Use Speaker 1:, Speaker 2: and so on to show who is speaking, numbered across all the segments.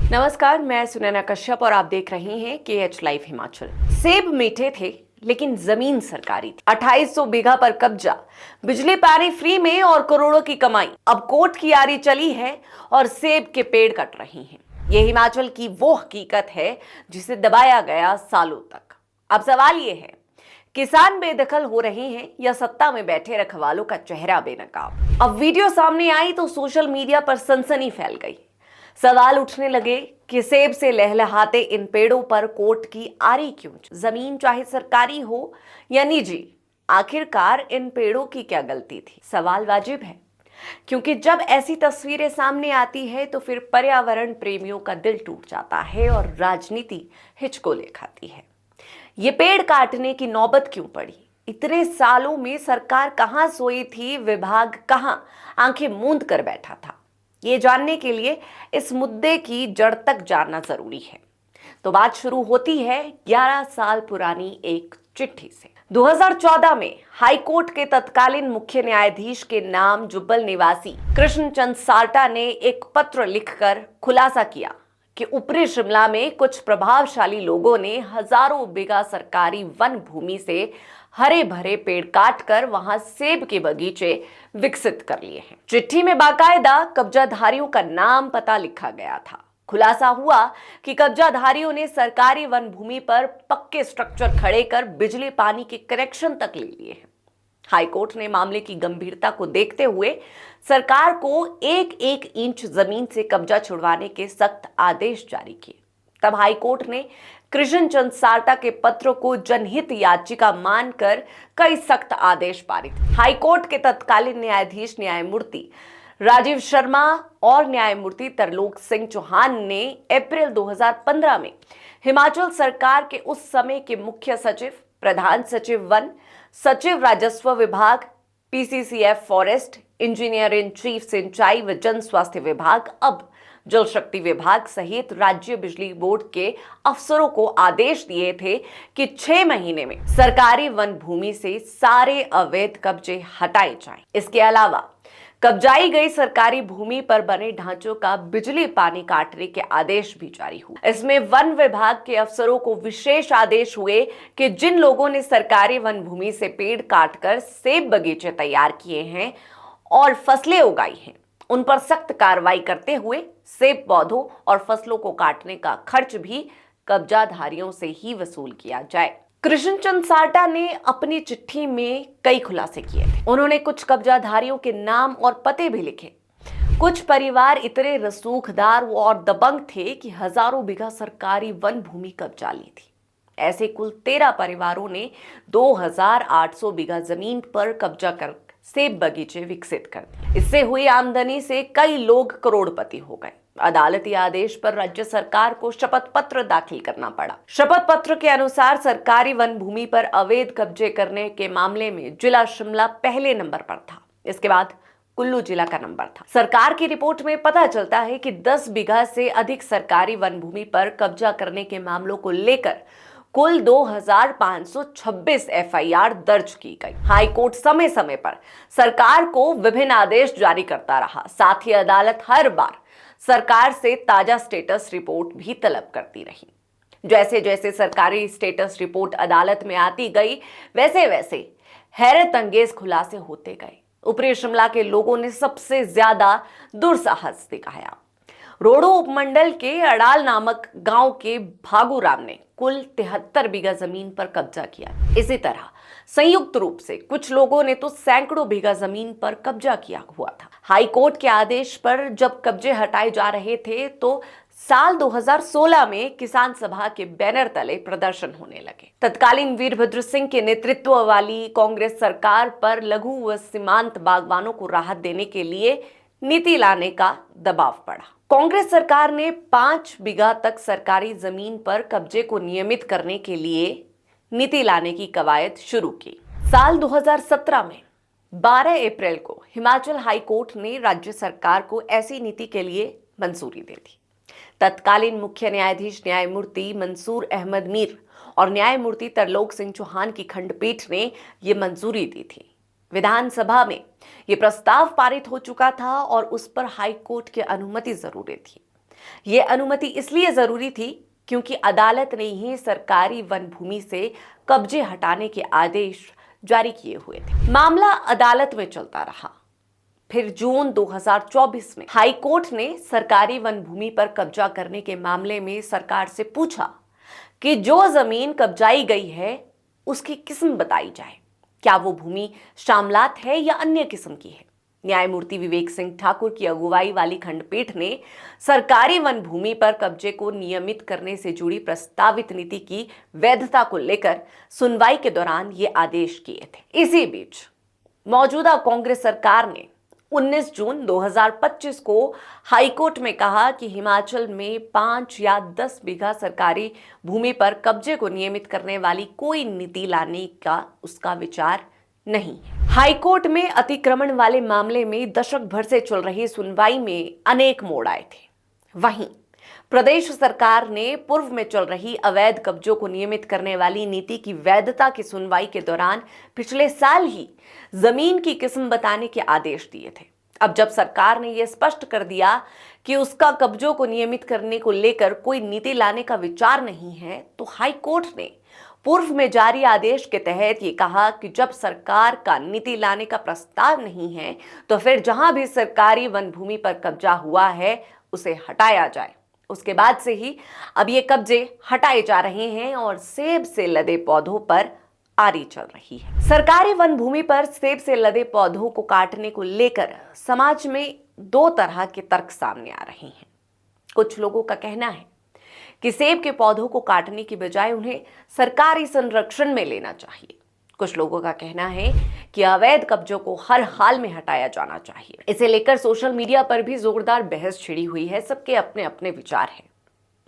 Speaker 1: नमस्कार, मैं सुनैना कश्यप और आप देख रहे हैं KH लाइव हिमाचल। सेब मीठे थे लेकिन जमीन सरकारी थी। 2800 बीघा पर कब्जा, बिजली पानी फ्री में और करोड़ों की कमाई। अब कोर्ट की यारी चली है और सेब के पेड़ कट रही हैं। ये हिमाचल की वो हकीकत है जिसे दबाया गया सालों तक। अब सवाल ये है, किसान बेदखल हो रहे हैं या सत्ता में बैठे रखवालों का चेहरा बेनकाब। अब वीडियो सामने आई तो सोशल मीडिया पर सनसनी फैल गई। सवाल उठने लगे कि सेब से लहलहाते इन पेड़ों पर कोर्ट की आरी क्यों? जमीन चाहे सरकारी हो या निजी, आखिरकार इन पेड़ों की क्या गलती थी? सवाल वाजिब है, क्योंकि जब ऐसी तस्वीरें सामने आती है तो फिर पर्यावरण प्रेमियों का दिल टूट जाता है और राजनीति हिचकोले खाती है। ये पेड़ काटने की नौबत क्यों पड़ी? इतने सालों में सरकार कहां सोई थी, विभाग कहां आंखें मूंद कर बैठा था? ये जानने के लिए इस मुद्दे की जड़ तक जानना जरूरी है। तो बात शुरू होती है 11 साल पुरानी एक चिट्ठी से। 2014 में हाई कोर्ट के तत्कालीन मुख्य न्यायाधीश के नाम जुब्बल निवासी कृष्णचंद साल्टा ने एक पत्र लिखकर खुलासा किया कि ऊपरी शिमला में कुछ प्रभावशाली लोगों ने हजारों बीघा सरकारी वन भूमि से हरे भरे पेड़ काटकर वहां सेब के बगीचे विकसित कर लिए हैं। चिट्ठी में बाकायदा कब्जाधारियों का नाम पता लिखा गया था। खुलासा हुआ कि कब्जाधारियों ने सरकारी वन भूमि पर पक्के स्ट्रक्चर खड़े कर बिजली पानी के कनेक्शन तक ले लिए हैं। हाईकोर्ट ने मामले की गंभीरता को देखते हुए सरकार को एक एक इंच जमीन से कब्जा छुड़वाने के सख्त आदेश जारी किए। तब हाईकोर्ट ने कृष्णचंद साल्टा के पत्र को जनहित याचिका मानकर कई सख्त आदेश पारित। हाईकोर्ट के तत्कालीन न्यायाधीश न्यायमूर्ति राजीव शर्मा और न्यायमूर्ति तरलोक सिंह चौहान ने अप्रैल 2015 में हिमाचल सरकार के उस समय के मुख्य सचिव, प्रधान सचिव वन, सचिव राजस्व विभाग, PCCF forest, engineer in chief सिंचाई व जन स्वास्थ्य विभाग, अब जल शक्ति विभाग सहित राज्य बिजली बोर्ड के अफसरों को आदेश दिए थे कि 6 महीने में सरकारी वन भूमि से सारे अवैध कब्जे हटाए जाएं। इसके अलावा कब्जाई गई सरकारी भूमि पर बने ढांचों का बिजली पानी काटने के आदेश भी जारी हुए। इसमें वन विभाग के अफसरों को विशेष आदेश हुए कि जिन लोगों ने सरकारी वन भूमि से पेड़ काटकर सेब बगीचे तैयार किए हैं और फसलें उगाई हैं, उन पर सख्त कार्रवाई करते हुए सेब पौधों और फसलों को काटने का खर्च भी कब्जाधारियों से ही वसूल किया जाए। कृष्णचंद साल्टा ने अपनी चिट्ठी में कई खुलासे किए थे। उन्होंने कुछ कब्जाधारियों के नाम और पते भी लिखे। कुछ परिवार इतने रसूखदार और दबंग थे कि हजारों बीघा सरकारी वन भूमि कब्जा ली थी। ऐसे कुल 13 परिवारों ने 2800 बीघा जमीन पर कब्जा कर सेब बगीचे विकसित कर दिए। इससे हुई आमदनी से कई लोग करोड़पति हो गए। अदालती आदेश पर राज्य सरकार को शपथ पत्र दाखिल करना पड़ा। शपथ पत्र के अनुसार सरकारी वन भूमि पर अवैध कब्जे करने के मामले में जिला शिमला पहले नंबर पर था। इसके बाद कुल्लू जिला का नंबर था। सरकार की रिपोर्ट में पता चलता है कि 10 बीघा से अधिक सरकारी वन भूमि पर कब्जा करने के मामलों को लेकर कुल 2526 FIR दर्ज की गई। हाईकोर्ट समय समय पर सरकार को विभिन्न आदेश जारी करता रहा। साथ ही अदालत हर बार सरकार से ताजा स्टेटस रिपोर्ट भी तलब करती रही। जैसे जैसे सरकारी स्टेटस रिपोर्ट अदालत में आती गई, वैसे वैसे हैरत अंगेज खुलासे होते गए। ऊपरी शिमला के लोगों ने सबसे ज्यादा दुस्साहस दिखाया। रोडो उपमंडल के अड़ाल नामक गांव के भागूराम ने कुल 73 बीघा जमीन पर कब्जा किया। इसी तरह संयुक्त रूप से कुछ लोगों ने तो सैकड़ों बीघा जमीन पर कब्जा किया हुआ था। हाईकोर्ट के आदेश पर जब कब्जे हटाए जा रहे थे तो साल 2016 में किसान सभा के बैनर तले प्रदर्शन होने लगे। तत्कालीन वीरभद्र सिंह के नेतृत्व वाली कांग्रेस सरकार पर लघु व सीमांत बागवानों को राहत देने के लिए नीति लाने का दबाव पड़ा। कांग्रेस सरकार ने 5 बीघा तक सरकारी जमीन पर कब्जे को नियमित करने के लिए नीति लाने की कवायद शुरू की। साल 2017 में 12 अप्रैल को हिमाचल हाई कोर्ट ने राज्य सरकार को ऐसी नीति के लिए मंजूरी दे दी। तत्कालीन मुख्य न्यायाधीश न्यायमूर्ति मंसूर अहमद मीर और न्यायमूर्ति तरलोक सिंह चौहान की खंडपीठ ने ये मंजूरी दी थी। विधानसभा में ये प्रस्ताव पारित हो चुका था और उस पर हाई कोर्ट की अनुमति जरूरी थी। ये अनुमति इसलिए जरूरी थी क्योंकि अदालत ने ही सरकारी वन भूमि से कब्जे हटाने के आदेश जारी किए हुए थे। मामला अदालत में चलता रहा। फिर जून 2024 में हाई कोर्ट ने सरकारी वन भूमि पर कब्जा करने के मामले में सरकार से पूछा कि जो जमीन कब्जाई गई है उसकी किस्म बताई जाए, क्या वो भूमि शामलात है या अन्य किस्म की है। न्यायमूर्ति विवेक सिंह ठाकुर की अगुवाई वाली खंडपीठ ने सरकारी वन भूमि पर कब्जे को नियमित करने से जुड़ी प्रस्तावित नीति की वैधता को लेकर सुनवाई के दौरान ये आदेश किए थे। इसी बीच मौजूदा कांग्रेस सरकार ने 19 जून 2025 को हाईकोर्ट में कहा कि हिमाचल में 5 या 10 बीघा सरकारी भूमि पर कब्जे को नियमित करने वाली कोई नीति लाने का उसका विचार नहीं है। हाईकोर्ट में अतिक्रमण वाले मामले में दशक भर से चल रही सुनवाई में अनेक मोड़ आए थे। वहीं प्रदेश सरकार ने पूर्व में चल रही अवैध कब्जों को नियमित करने वाली नीति की वैधता की सुनवाई के दौरान पिछले साल ही जमीन की किस्म बताने के आदेश दिए थे। अब जब सरकार ने यह स्पष्ट कर दिया कि उसका कब्जों को नियमित करने को लेकर कोई नीति लाने का विचार नहीं है, तो हाई कोर्ट ने पूर्व में जारी आदेश के तहत ये कहा कि जब सरकार का नीति लाने का प्रस्ताव नहीं है तो फिर जहां भी सरकारी वन भूमि पर कब्जा हुआ है उसे हटाया जाए। उसके बाद से ही अब ये कब्जे हटाए जा रहे हैं और सेब से लदे पौधों पर आरी चल रही है। सरकारी वन भूमि पर सेब से लदे पौधों को काटने को लेकर समाज में दो तरह के तर्क सामने आ रहे हैं। कुछ लोगों का कहना है कि सेब के पौधों को काटने की बजाय उन्हें सरकारी संरक्षण में लेना चाहिए। कुछ लोगों का कहना है कि अवैध कब्जों को हर हाल में हटाया जाना चाहिए। इसे लेकर सोशल मीडिया पर भी जोरदार बहस छिड़ी हुई है। सबके अपने अपने विचार हैं।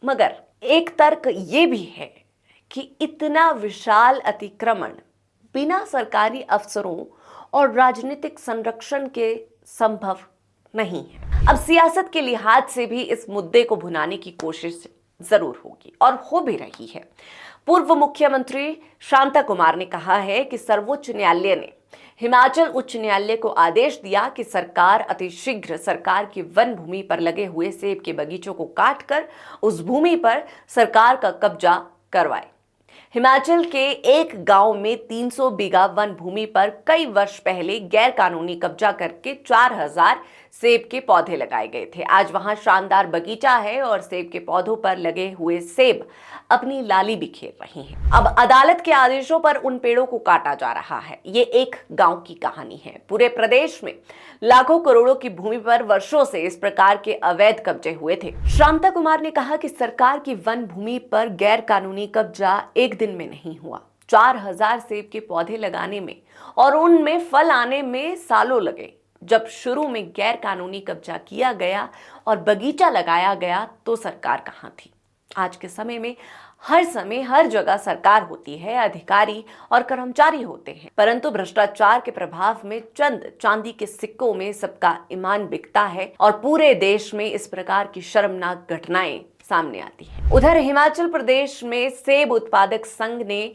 Speaker 1: मगर एक तर्क ये भी है कि इतना विशाल अतिक्रमण बिना सरकारी अफसरों और राजनीतिक संरक्षण के संभव नहीं है। अब सियासत के लिहाज से भी इस मुद्दे को भुनाने की कोशिश जरूर होगी और हो भी रही है। पूर्व मुख्यमंत्री शांता कुमार ने कहा है कि सर्वोच्च न्यायालय ने हिमाचल उच्च न्यायालय को आदेश दिया कि सरकार अतिशीघ्र सरकार की वन भूमि पर लगे हुए सेब के बगीचों को काटकर उस भूमि पर सरकार का कब्जा करवाए। हिमाचल के एक गांव में 300 बीघा वन भूमि पर कई वर्ष पहले गैर कानूनी कब्जा करके 4000 सेब के पौधे लगाए गए थे। आज वहां शानदार बगीचा है और सेब के पौधों पर लगे हुए सेब अपनी लाली बिखेर रही हैं। अब अदालत के आदेशों पर उन पेड़ों को काटा जा रहा है। ये एक गांव की कहानी है। पूरे प्रदेश में लाखों करोड़ों की भूमि पर वर्षों से इस प्रकार के अवैध कब्जे हुए थे। शांता कुमार ने कहा कि सरकार की वन भूमि पर गैर कानूनी कब्जा एक दिन में नहीं हुआ। 4000 सेब के पौधे लगाने में और उनमें फल आने में सालों लगे। जब शुरू में गैर कानूनी कब्जा किया गया और बगीचा लगाया गया तो सरकार कहां थी? आज के समय में हर जगह सरकार होती है, अधिकारी और कर्मचारी होते हैं, परंतु भ्रष्टाचार के प्रभाव में चंद चांदी के सिक्कों में सबका ईमान बिकता है और पूरे देश में इस प्रकार की शर्मनाक घटनाएं सामने आती है। उधर हिमाचल प्रदेश में सेब उत्पादक संघ ने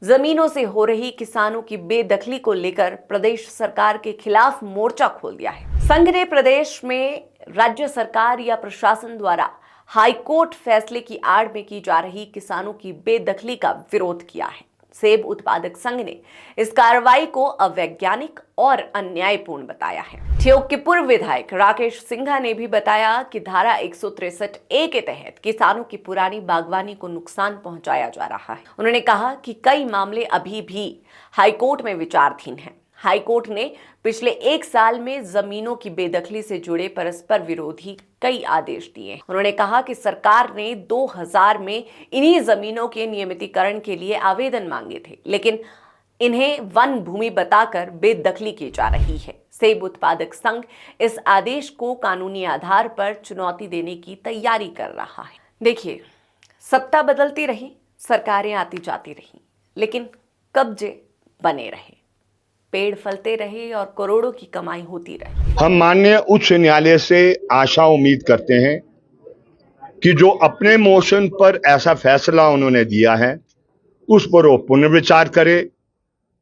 Speaker 1: जमीनों से हो रही किसानों की बेदखली को लेकर प्रदेश सरकार के खिलाफ मोर्चा खोल दिया है। संघ ने प्रदेश में राज्य सरकार या प्रशासन द्वारा हाईकोर्ट फैसले की आड़ में की जा रही किसानों की बेदखली का विरोध किया है। सेब उत्पादक संघ ने इस कार्रवाई को अवैज्ञानिक और अन्यायपूर्ण बताया है। ठियोग के पूर्व विधायक राकेश सिंघा ने भी बताया कि धारा 163A के तहत किसानों की पुरानी बागवानी को नुकसान पहुंचाया जा रहा है। उन्होंने कहा कि कई मामले अभी भी हाईकोर्ट में विचाराधीन हैं। हाईकोर्ट ने पिछले एक साल में जमीनों की बेदखली से जुड़े परस्पर विरोधी कई आदेश दिए। उन्होंने कहा कि सरकार ने 2000 में इन्हीं जमीनों के नियमितीकरण के लिए आवेदन मांगे थे, लेकिन इन्हें वन भूमि बताकर बेदखली की जा रही है। सेब उत्पादक संघ इस आदेश को कानूनी आधार पर चुनौती देने की तैयारी कर रहा है। देखिए, सत्ता बदलती रही, सरकारें आती जाती रही, लेकिन कब्जे बने रहे, पेड़ फलते रहे और करोड़ों की कमाई होती रही।
Speaker 2: हम माननीय उच्च न्यायालय से आशा उम्मीद करते हैं कि जो अपने मोशन पर ऐसा फैसला उन्होंने दिया है उस पर वो पुनर्विचार करे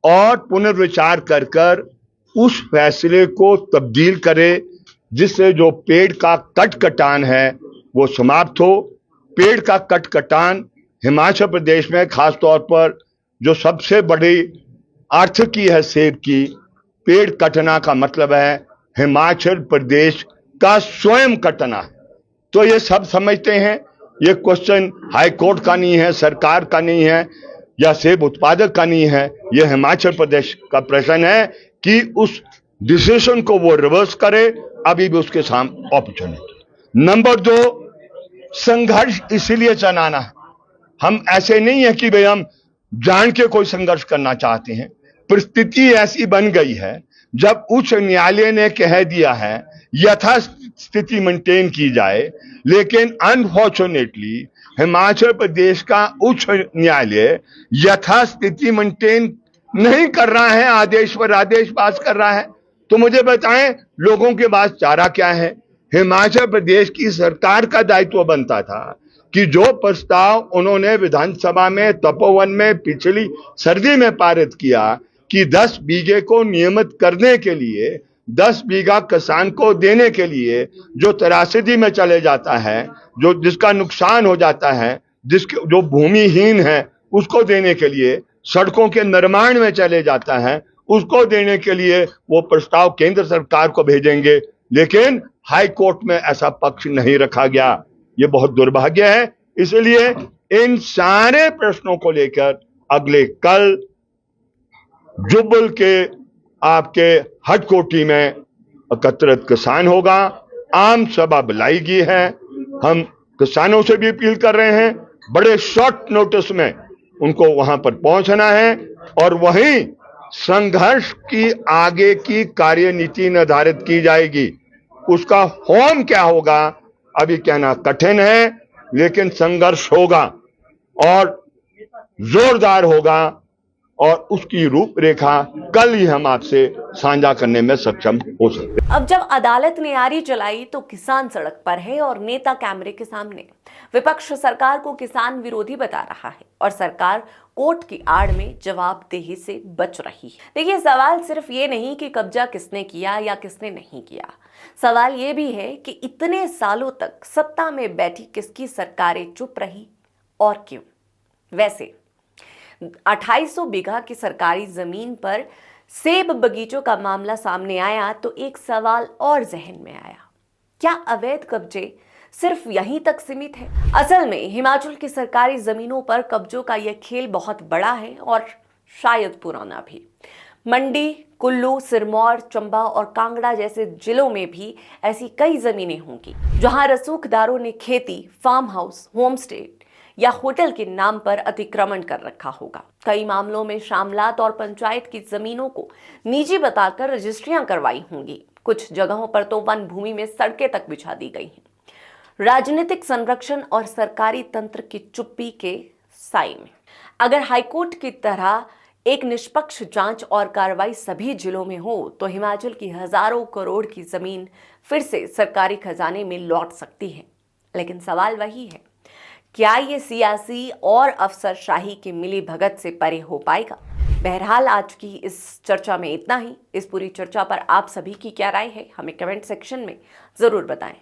Speaker 2: और पुनर्विचार कर उस फैसले को तब्दील करे, जिससे जो पेड़ का कटान है वो समाप्त हो। पेड़ का कटान हिमाचल प्रदेश में खासतौर पर जो सबसे बड़ी आर्थिकी है सेब की, पेड़ कटना का मतलब है हिमाचल प्रदेश का स्वयं कटना है। तो ये सब समझते हैं, ये क्वेश्चन हाई कोर्ट का नहीं है, सरकार का नहीं है, या सेब उत्पादक का नहीं है, ये हिमाचल प्रदेश का प्रश्न है कि उस डिसीजन को वो रिवर्स करे। अभी भी उसके सामने अपॉर्चुनिटी। नंबर 2, संघर्ष इसीलिए चलाना है, हम ऐसे नहीं है कि भाई हम जान के कोई संघर्ष करना चाहते हैं। परिस्थिति ऐसी बन गई है, जब उच्च न्यायालय ने कह दिया है यथास्थिति मेंटेन की जाए, लेकिन अनफॉर्चुनेटली हिमाचल प्रदेश का उच्च न्यायालय यथास्थिति मेंटेन नहीं कर रहा है, आदेश पर आदेश पास कर रहा है। तो मुझे बताएं, लोगों के पास चारा क्या है? हिमाचल प्रदेश की सरकार का दायित्व बनता था कि जो प्रस्ताव उन्होंने विधानसभा में तपोवन में पिछली सर्दी में पारित किया कि 10 बीघे को नियमित करने के लिए, 10 बीघा किसान को देने के लिए, जो त्रासदी में चले जाता है, जो जिसका नुकसान हो जाता है, जिसके जो भूमिहीन है उसको देने के लिए, सड़कों के निर्माण में चले जाता है उसको देने के लिए वो प्रस्ताव केंद्र सरकार को भेजेंगे। लेकिन हाई कोर्ट में ऐसा पक्ष नहीं रखा गया। ये बहुत दुर्भाग्य है। इसलिए इन सारे प्रश्नों को लेकर अगले कल जुब्बल के आपके हटकोटी में एकत्रित किसान होगा, आम सभा बुलाई गई है। हम किसानों से भी अपील कर रहे हैं, बड़े शॉर्ट नोटिस में उनको वहां पर पहुंचना है और वहीं संघर्ष की आगे की कार्यनीति निर्धारित की जाएगी। उसका फॉर्म क्या होगा अभी कहना कठिन है, लेकिन संघर्ष होगा और जोरदार होगा और उसकी रूपरेखा कल ही हम आपसे साझा करने में सक्षम हो सकते हैं।
Speaker 1: अब जब अदालत ने यारी चलाई तो किसान सड़क पर है और नेता कैमरे के सामने। विपक्ष सरकार को किसान विरोधी बता रहा है और सरकार कोर्ट की आड़ में जवाबदेही से बच रही है। देखिए, सवाल सिर्फ ये नहीं कि कब्जा किसने किया या किसने नहीं किया, सवाल ये भी है कि इतने सालों तक सत्ता में बैठी किसकी सरकारें चुप रही और क्यों। वैसे 2800 बीघा की सरकारी जमीन पर सेब बगीचों का मामला सामने आया तो एक सवाल और जहन में आया, क्या अवैध कब्जे सिर्फ यहीं तक सीमित है? असल में हिमाचल की सरकारी जमीनों पर कब्जों का यह खेल बहुत बड़ा है और शायद पुराना भी। मंडी, कुल्लू, सिरमौर, चंबा और कांगड़ा जैसे जिलों में भी ऐसी कई जमीनें होंगी जहां रसूखदारों ने खेती, फार्म हाउस, होम स्टे या होटल के नाम पर अतिक्रमण कर रखा होगा। कई मामलों में शामलात और पंचायत की जमीनों को निजी बताकर रजिस्ट्रियां करवाई होंगी। कुछ जगहों पर तो वन भूमि में सड़कें तक बिछा दी गई हैं। राजनीतिक संरक्षण और सरकारी तंत्र की चुप्पी के साए में अगर हाईकोर्ट की तरह एक निष्पक्ष जांच और कार्रवाई सभी जिलों में हो तो हिमाचल की हजारों करोड़ की जमीन फिर से सरकारी खजाने में लौट सकती है। लेकिन सवाल वही है, क्या ये सियासी और अफसरशाही की मिली भगत से परे हो पाएगा? बहरहाल आज की इस चर्चा में इतना ही। इस पूरी चर्चा पर आप सभी की क्या राय है, हमें कमेंट सेक्शन में जरूर बताएं।